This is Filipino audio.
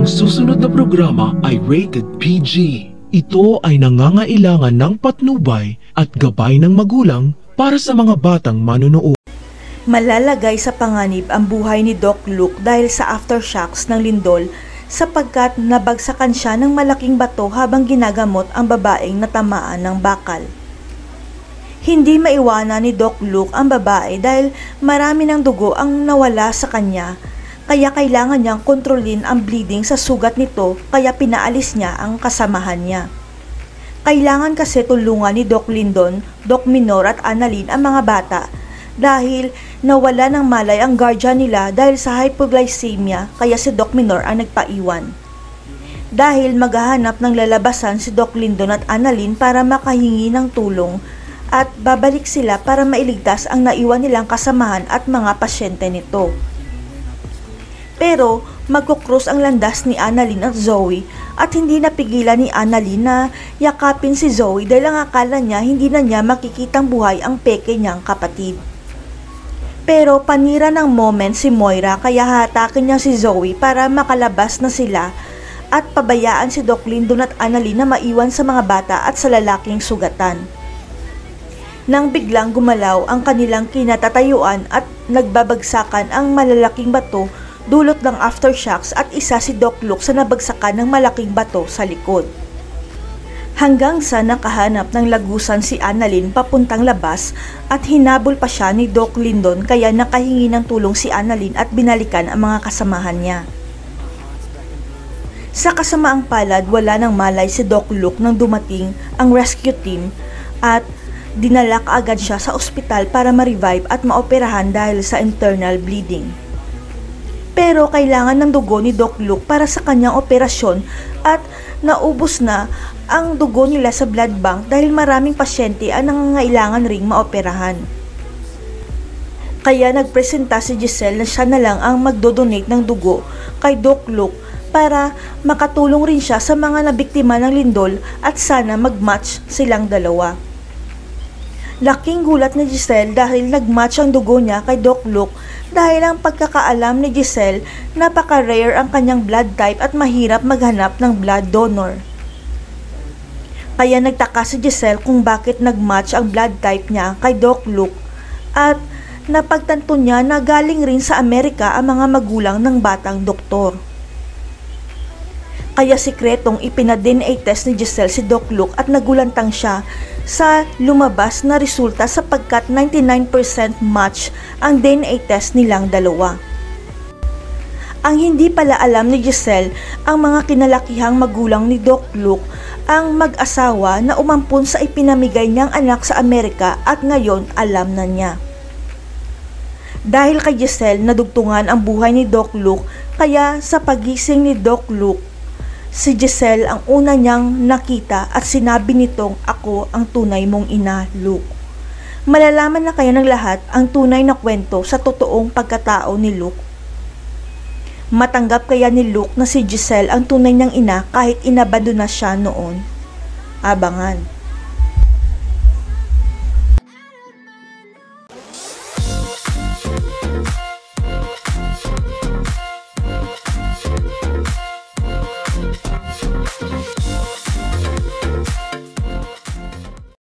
Ang susunod na programa ay rated PG. Ito ay nangangailangan ng patnubay at gabay ng magulang para sa mga batang manunood. Malalagay sa panganib ang buhay ni Doc Luke dahil sa aftershocks ng lindol sapagkat nabagsakan siya ng malaking bato habang ginagamot ang babaeng natamaan ng bakal. Hindi maiwanan ni Doc Luke ang babae dahil marami ng dugo ang nawala sa kanya, kaya kailangan niyang kontrolin ang bleeding sa sugat nito kaya pinaalis niya ang kasamahan niya. Kailangan kasi tulungan ni Doc Lindon, Doc Minor at Annalyn ang mga bata dahil nawala ng malay ang guardian nila dahil sa hypoglycemia kaya si Doc Minor ang nagpaiwan. Dahil maghahanap ng lalabasan si Doc Lindon at Annalyn para makahingi ng tulong at babalik sila para mailigtas ang naiwan nilang kasamahan at mga pasyente nito. Pero magkukrus ang landas ni Annalyn at Zoe at hindi napigilan ni Annalyn na yakapin si Zoe dahil ang akala niya hindi na niya makikitang buhay ang peke niyang kapatid. Pero panira ng moment si Moira kaya hatakin niya si Zoe para makalabas na sila at pabayaan si Doc Lindon at Annalyn na maiwan sa mga bata at sa lalaking sugatan. Nang biglang gumalaw ang kanilang kinatatayuan at nagbabagsakan ang malalaking bato dulot ng aftershocks at isa si Doc Luke sa nabagsakan ng malaking bato sa likod. Hanggang sa nakahanap ng lagusan si Annalyn papuntang labas at hinabol pa siya ni Doc Lindon kaya nakahingi ng tulong si Annalyn at binalikan ang mga kasamahan niya. Sa kasamaang palad wala nang malay si Doc Luke nang dumating ang rescue team at dinala kaagad siya sa ospital para ma-revive at maoperahan dahil sa internal bleeding. Pero kailangan ng dugo ni Doc Luke para sa kanyang operasyon at naubos na ang dugo nila sa blood bank dahil maraming pasyente ang nangangailangan ring maoperahan. Kaya nagpresenta si Giselle na siya na lang ang magdodonate ng dugo kay Doc Luke para makatulong rin siya sa mga nabiktima ng lindol at sana mag-match silang dalawa. Laking gulat ni Giselle dahil nag-match ang dugo niya kay Doc Luke dahil ang pagkakaalam ni Giselle napaka-rare ang kanyang blood type at mahirap maghanap ng blood donor. Kaya nagtaka si Giselle kung bakit nag-match ang blood type niya kay Doc Luke at napagtanto niya na galing rin sa Amerika ang mga magulang ng batang doktor. Kaya sikretong ipina-DNA test ni Giselle si Doc Luke at nagulantang siya sa lumabas na resulta sapagkat 99% match ang DNA test nilang dalawa. Ang hindi pala alam ni Giselle, ang mga kinalakihang magulang ni Doc Luke ang mag-asawa na umampun sa ipinamigay niyang anak sa Amerika at ngayon alam na niya. Dahil kay Giselle nadugtungan ang buhay ni Doc Luke kaya sa pagising ni Doc Luke, si Giselle ang una niyang nakita at sinabi nitong ako ang tunay mong ina, Luke. Malalaman na kaya ng lahat ang tunay na kwento sa totoong pagkatao ni Luke. Matanggap kaya ni Luke na si Giselle ang tunay niyang ina kahit inabandona siya noon? Abangan.